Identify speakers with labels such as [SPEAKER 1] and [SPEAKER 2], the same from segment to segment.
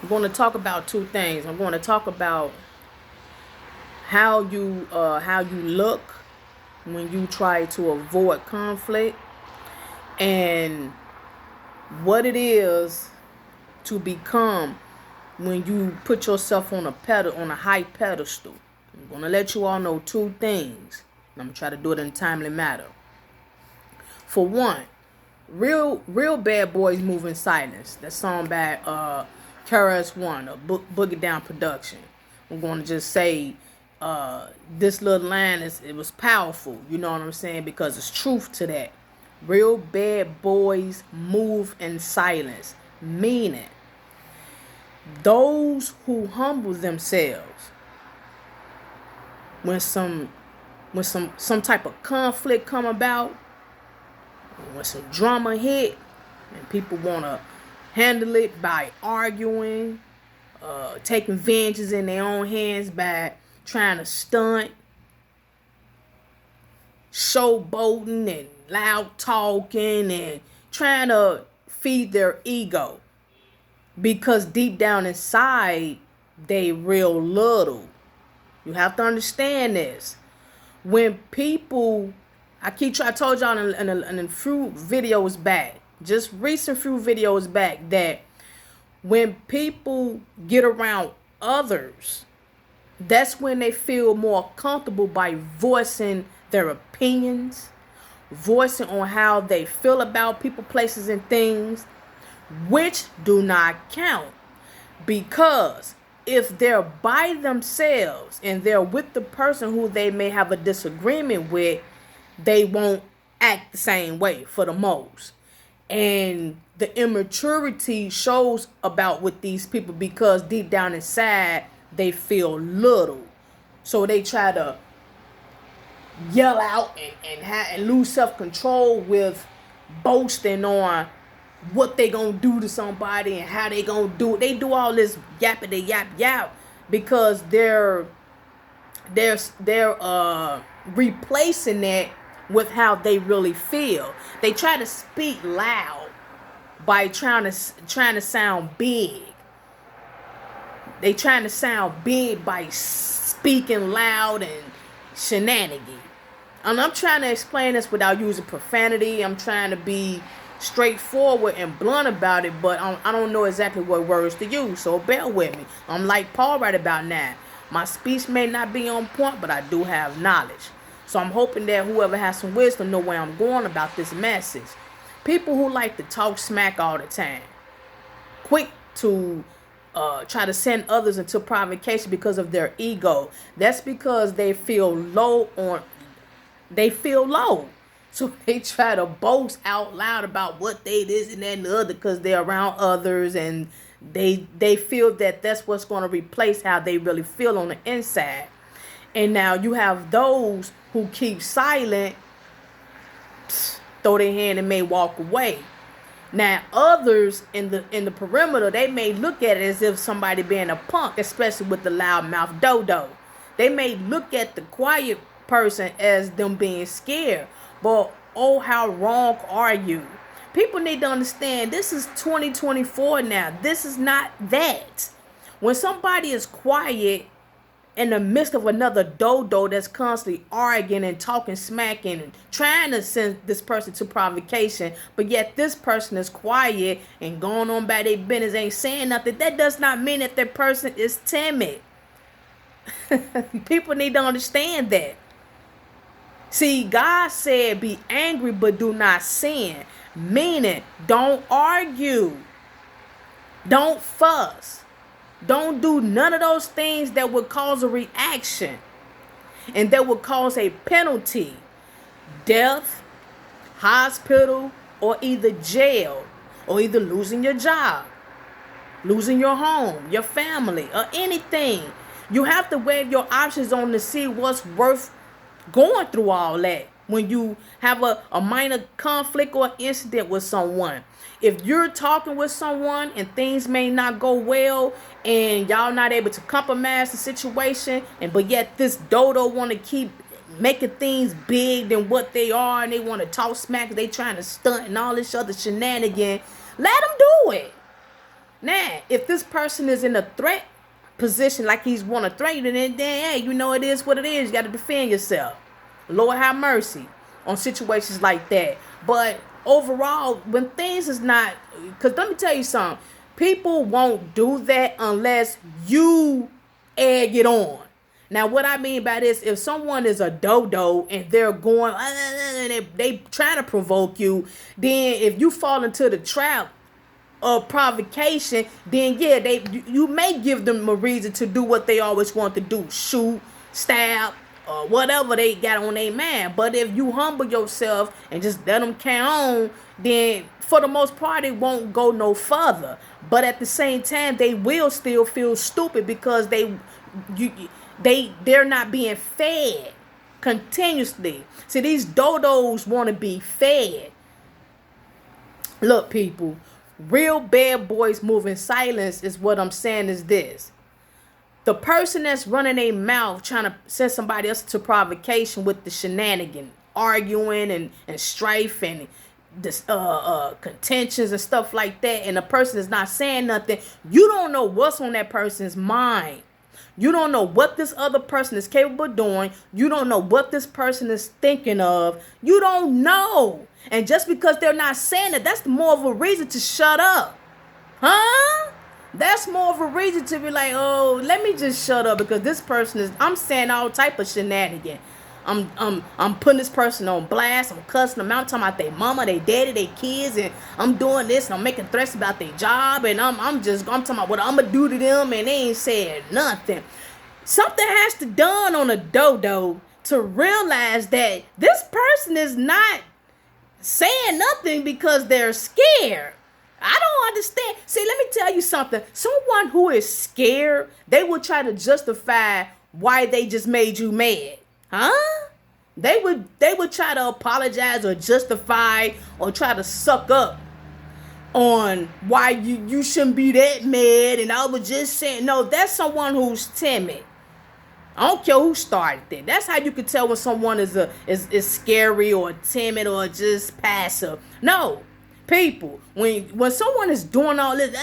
[SPEAKER 1] I'm going to talk about two things. I'm going to talk about how you look when you try to avoid conflict, and what it is to become when you put yourself on a high pedestal. I'm gonna let you all know two things. I'm gonna try to do it in a timely manner. For one, real bad boys move in silence. That song by KRS-One, Boogie Down Production. I'm gonna just say this little line it was powerful. You know what I'm saying? Because it's truth to that. Real bad boys move in silence, meaning those who humble themselves when some type of conflict come about, when some drama hit, and people want to handle it by arguing, taking vengeance in their own hands by trying to stunt, showboating, and loud talking, and trying to feed their ego. Because deep down inside, they real little. You have to understand this. When people, I told y'all in a few videos back, just recent few videos back, that when people get around others, that's when they feel more comfortable by voicing their opinions, voicing on how they feel about people, places, and things, which do not count. Because if they're by themselves and they're with the person who they may have a disagreement with, they won't act the same way for the most. And the immaturity shows about with these people because deep down inside they feel little. So they try to yell out and lose self-control with boasting on what they gonna do to somebody and how they gonna do it. They do all this yappity yap yap because they're replacing that with how they really feel. They try to speak loud by trying to sound big. They trying to sound big by speaking loud and shenanigans. And I'm trying to explain this without using profanity. I'm trying to be straightforward and blunt about it, but I don't know exactly what words to use, so bear with me. I'm like Paul right about now. My speech may not be on point, but I do have knowledge. So I'm hoping that whoever has some wisdom know where I'm going about this message. People who like to talk smack all the time, quick to try to send others into provocation because of their ego. That's because they feel low. So they try to boast out loud about what they this and that and the other because they're around others, and they feel that that's what's going to replace how they really feel on the inside. And now you have those who keep silent, throw their hand and may walk away. Now others in the perimeter, they may look at it as if somebody being a punk, especially with the loudmouth dodo. They may look at the quiet person as them being scared. But oh, how wrong are you? People need to understand this is 2024 now. This is not that. When somebody is quiet in the midst of another dodo that's constantly arguing and talking smack and trying to send this person to provocation, but yet this person is quiet and going on by their business, ain't saying nothing, that does not mean that that person is timid. People need to understand that. See, God said be angry but do not sin. Meaning, don't argue. Don't fuss. Don't do none of those things that would cause a reaction and that would cause a penalty. Death, hospital, or either jail, or either losing your job, losing your home, your family, or anything. You have to weigh your options on to see what's worth going through all that when you have a minor conflict or incident with someone. If you're talking with someone and things may not go well and y'all not able to compromise the situation, and but yet this dodo want to keep making things big than what they are, and they want to talk smack, they trying to stunt and all this other shenanigan, let them do it. Now, if this person is in a threat position, like he's want to threaten, then hey, you know it is what it is. You got to defend yourself. Lord have mercy on situations like that. But overall, when things is not, because let me tell you something, people won't do that unless you egg it on. Now, what I mean by this, if someone is a dodo and they're going, they trying to provoke you, then if you fall into the trap of provocation, then yeah, you may give them a reason to do what they always want to do, shoot, stab, or whatever they got on their mind. But if you humble yourself and just let them carry on, then for the most part it won't go no further. But at the same time, they will still feel stupid because they're not being fed continuously. See, these dodos want to be fed. Look, people, real bad boys move in silence is what I'm saying is this. The person that's running their mouth trying to send somebody else to provocation with the shenanigan, arguing and strife and this contentions and stuff like that, and the person is not saying nothing, you don't know what's on that person's mind. You don't know what this other person is capable of doing. You don't know what this person is thinking of. You don't know. And just because they're not saying it, that's more of a reason to shut up. Huh? That's more of a reason to be like, oh, let me just shut up because this person I'm saying all type of shenanigans. I'm putting this person on blast. I'm cussing them out. I'm talking about their mama, their daddy, their kids, and I'm doing this and I'm making threats about their job, and I'm talking about what I'm gonna do to them, and they ain't saying nothing. Something has to done on a dodo to realize that this person is not saying nothing because they're scared. I don't understand. See, let me tell you something. Someone who is scared, they will try to justify why they just made you mad. Huh? They would try to apologize or justify or try to suck up on why you shouldn't be that mad. And I was just saying, no, that's someone who's timid. I don't care who started that. That's how you can tell when someone is scary or timid or just passive. No, people, when someone is doing all this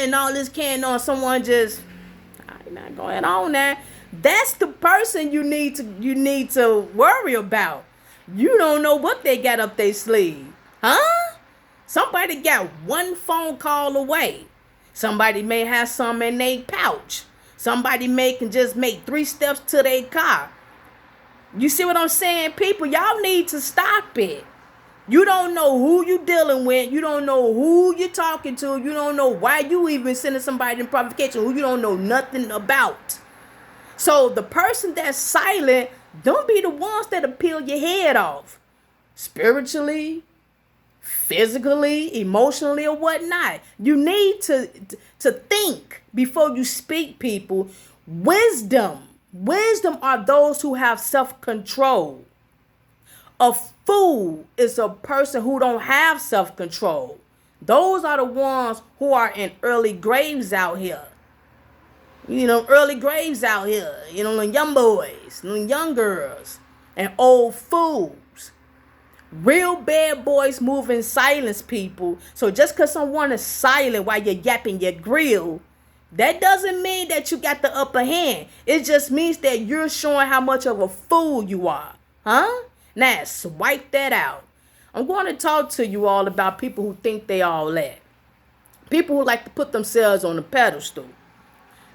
[SPEAKER 1] and all this carrying on, someone just not going on there. That's the person you need to worry about. You don't know what they got up their sleeve. Huh? Somebody got one phone call away. Somebody may have some in their pouch. Somebody can just make 3 steps to their car. You see what I'm saying? People, y'all need to stop it. You don't know who you dealing with. You don't know who you're talking to. You don't know why you even sending somebody in provocation who you don't know nothing about. So the person that's silent, don't be the ones that'll peel your head off. Spiritually, physically, emotionally, or whatnot. You need to think before you speak, people. Wisdom are those who have self-control. A fool is a person who don't have self-control. Those are the ones who are in early graves out here. Early graves out here. The young boys, the young girls, and old fools. Real bad boys move in silence, people. So just because someone is silent while you're yapping your grill, that doesn't mean that you got the upper hand. It just means that you're showing how much of a fool you are. Huh? Now, swipe that out. I'm going to talk to you all about people who think they all that. People who like to put themselves on a pedestal.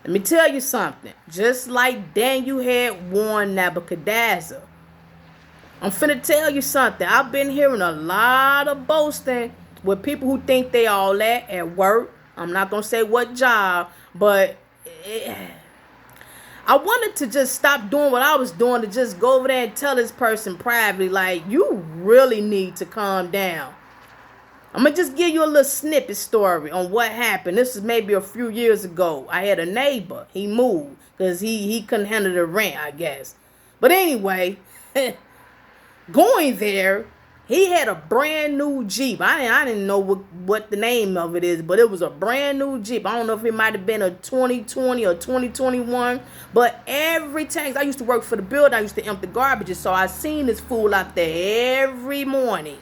[SPEAKER 1] Let me tell you something. Just like Daniel had warned Nebuchadnezzar, I'm finna tell you something. I've been hearing a lot of boasting with people who think they all that at work. I'm not going to say what job, but I wanted to just stop doing what I was doing to just go over there and tell this person privately, like, you really need to calm down. I'm going to just give you a little snippet story on what happened. This is maybe a few years ago. I had a neighbor. He moved because he couldn't handle the rent, I guess. But anyway, going there, he had a brand new Jeep. I didn't know what the name of it is, but it was a brand new Jeep. I don't know if it might have been a 2020 or 2021. But every time, I used to work for the building, I used to empty garbage. So I seen this fool out there every morning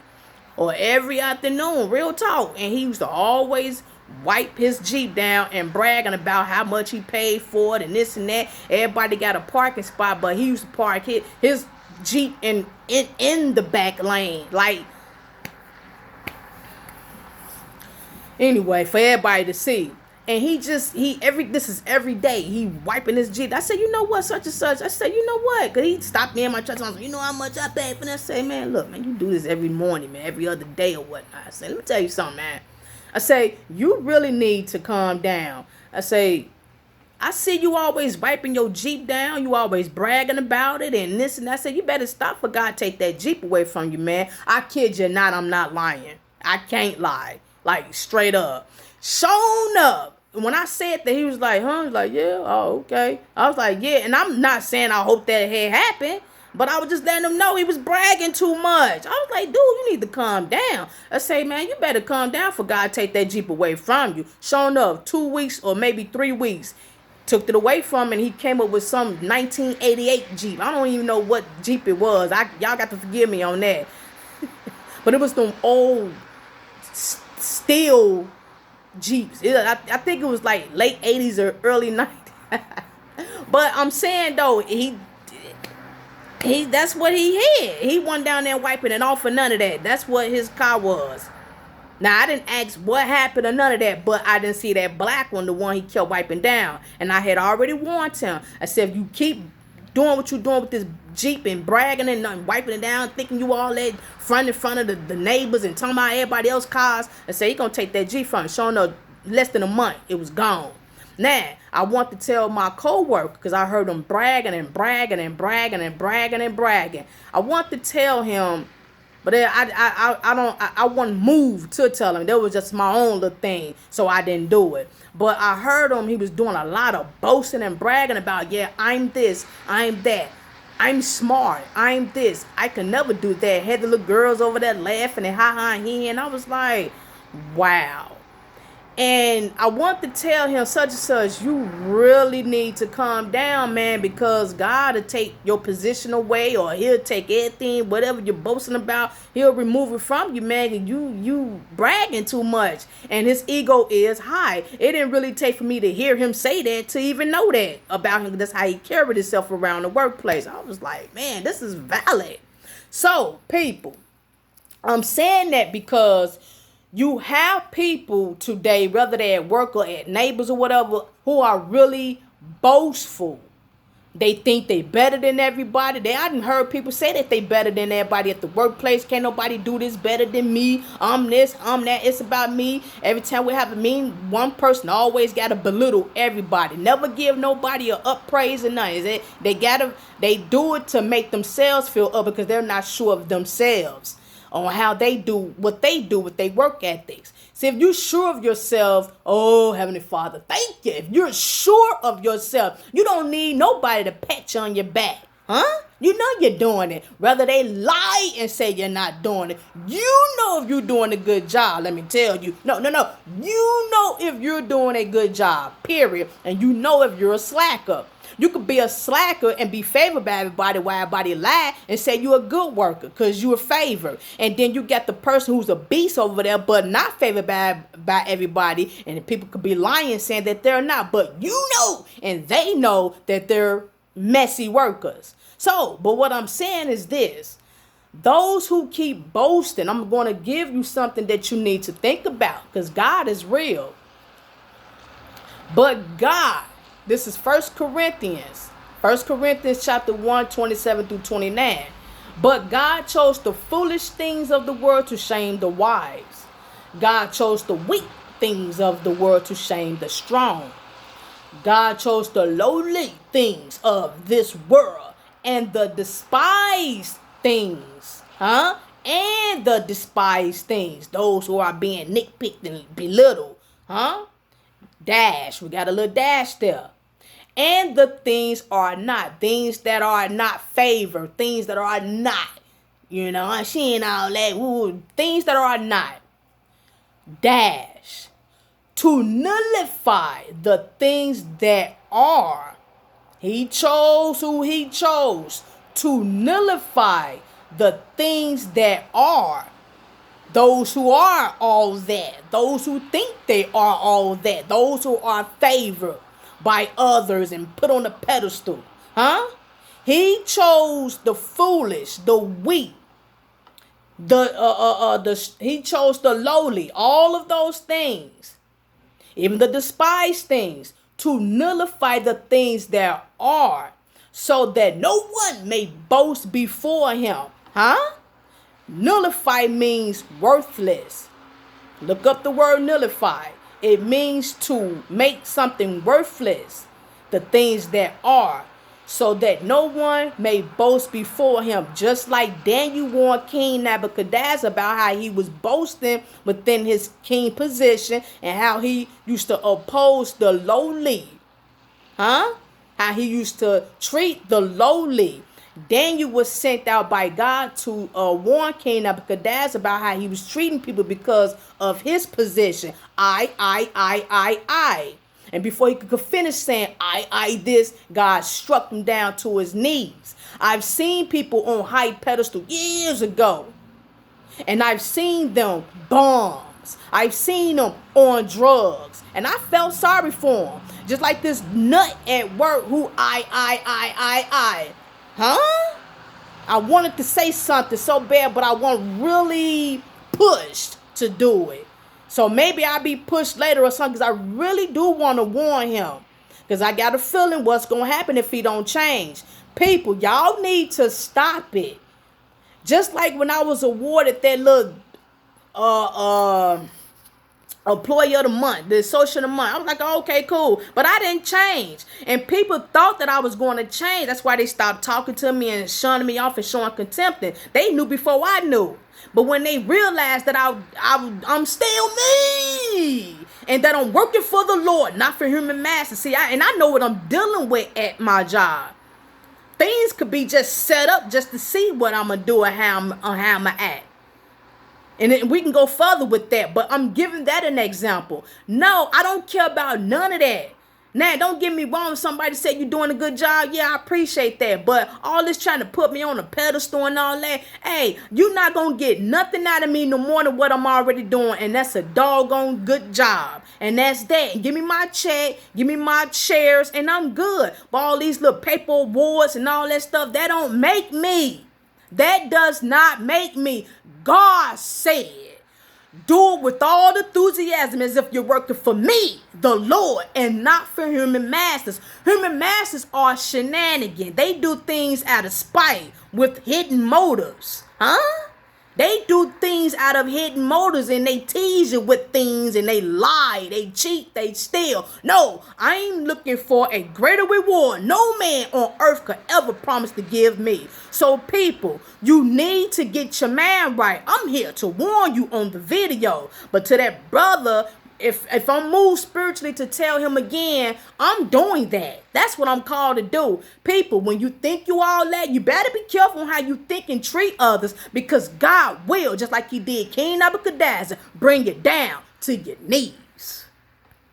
[SPEAKER 1] or every afternoon, real talk. And he used to always wipe his Jeep down and bragging about how much he paid for it and this and that. Everybody got a parking spot, but he used to park his Jeep in the back lane. Like, anyway, for everybody to see. And this is every day. He wiping his Jeep. I said, you know what, such and such. I said, you know what? Because he stopped me in my truck. I said, you know how much I pay for that? I said, man, look, man, you do this every morning, man, every other day or whatnot. I said, let me tell you something, man. I say, you really need to calm down. I say, I see you always wiping your Jeep down. You always bragging about it and this and that. I said, you better stop for God take that Jeep away from you, man. I kid you not, I'm not lying. I can't lie. Like, straight up. Shown up. When I said that, he was like, huh? He was like, yeah, oh, okay. I was like, yeah. And I'm not saying I hope that had happened, but I was just letting him know he was bragging too much. I was like, dude, you need to calm down. I say, man, you better calm down for God take that Jeep away from you. Shown up, 2 weeks or maybe 3 weeks. Took it away from him, and he came up with some 1988 Jeep. I don't even know what Jeep it was. Y'all got to forgive me on that. But it was them old steel Jeeps. I think it was like late 80s or early 90s. But I'm saying though, he that's what he had. He wasn't down there wiping it off for none of that. That's what his car was. Now, I didn't ask what happened or none of that, but I didn't see that black one, the one he kept wiping down. And I had already warned him. I said, if you keep doing what you're doing with this Jeep and bragging and wiping it down, thinking you all that in front of the neighbors and talking about everybody else's cars, I said, he going to take that Jeep from him. Showing up less than a month, it was gone. Now, I want to tell my co-worker, because I heard him bragging and bragging and bragging and bragging and bragging. I want to tell him, but I wasn't moved to tell him. That was just my own little thing, so I didn't do it. But I heard him, he was doing a lot of boasting and bragging about, yeah, I'm this, I'm that. I'm smart, I'm this. I can never do that. Had the little girls over there laughing and ha-ha and he, and I was like, wow. And I want to tell him such and such, you really need to calm down, man, because God will take your position away, or he'll take everything, whatever you're boasting about, he'll remove it from you, man. And you bragging too much. And his ego is high. It didn't really take for me to hear him say that to even know that about him. That's how he carried himself around the workplace. I was like, man, this is valid. So, people, I'm saying that because you have people today, whether they're at work or at neighbors or whatever, who are really boastful. They think they better than everybody. I done heard people say that they better than everybody at the workplace. Can't nobody do this better than me. I'm this, I'm that. It's about me. Every time we have a meeting, one person always got to belittle everybody. Never give nobody a up praise or nothing. They do it to make themselves feel up because they're not sure of themselves on how they do what they do with their work ethics. See, if you're sure of yourself, oh, Heavenly Father, thank you. If you're sure of yourself, you don't need nobody to pat you on your back. Huh? You know you're doing it. Whether they lie and say you're not doing it. You know if you're doing a good job, let me tell you. No. You know if you're doing a good job, period. And you know if you're a slacker. You could be a slacker and be favored by everybody while everybody lie and say you're a good worker because you're favored. And then you got the person who's a beast over there but not favored by everybody. And the people could be lying saying that they're not. But you know and they know that they're messy workers. So, but what I'm saying is this. Those who keep boasting, I'm going to give you something that you need to think about because God is real. But God, this is 1 Corinthians chapter 1, 27 through 29. But God chose the foolish things of the world to shame the wise. God chose the weak things of the world to shame the strong. God chose the lowly things of this world and the despised things. And the despised things. Those who are being nitpicked and belittled. Dash. We got a little dash there. And the things are not. Things that are not favored. Things that are not. I seen all that. Ooh, things that are not. Dash. To nullify the things that are. He chose who he chose. To nullify the things that are. Those who are all that, those who think they are all that, those who are favored by others and put on a pedestal, huh? He chose the foolish, the weak, he chose the lowly, all of those things, even the despised things, to nullify the things that are, so that no one may boast before him, huh? Nullify means worthless. Look up the word nullify. It means to make something worthless, the things that are, so that no one may boast before him. Just like Daniel warned King Nebuchadnezzar about how he was boasting within his king position and how he used to oppose the lowly. Huh? How he used to treat the lowly. Daniel was sent out by God to warn King Nebuchadnezzar about how he was treating people because of his position. I. And before he could finish saying, this, God struck him down to his knees. I've seen people on high pedestal years ago, and I've seen them bombs. I've seen them on drugs, and I felt sorry for them. Just like this nut at work who I. Huh? I wanted to say something so bad, but I wasn't really pushed to do it. So maybe I'll be pushed later or something, because I really do want to warn him. Because I got a feeling what's going to happen if he don't change. People, y'all need to stop it. Just like when I was awarded that little employee of the month, the social of the month. I was like, oh, okay, cool. But I didn't change. And people thought that I was going to change. That's why they stopped talking to me and shunning me off and showing contempt. And they knew before I knew. But when they realized that I'm still me, and that I'm working for the Lord, not for human masters. See, I know what I'm dealing with at my job. Things could be just set up just to see what I'm going to do and how I'm going to act. And then we can go further with that, but I'm giving that an example. No, I don't care about none of that. Now, don't get me wrong. Somebody said you're doing a good job. Yeah, I appreciate that. But all this trying to put me on a pedestal and all that, hey, you're not going to get nothing out of me no more than what I'm already doing. And that's a doggone good job. And that's that. Give me my check, give me my shares, and I'm good. But all these little paper awards and all that stuff, that don't make me. That does not make me. God said, do it with all enthusiasm as if you're working for me, the Lord, and not for human masters. Human masters are shenanigans. They do things out of spite with hidden motives. Huh? They do things out of hidden motives, and they tease you with things, and they lie, they cheat, they steal. No, I ain't looking for a greater reward no man on earth could ever promise to give me. So people, you need to get your man right. I'm here to warn you on the video. But to that brother, if I'm moved spiritually to tell him again, I'm doing that. That's what I'm called to do. People, when you think you all that, you better be careful on how you think and treat others, because God will, just like he did King Nebuchadnezzar, bring it down to your knees.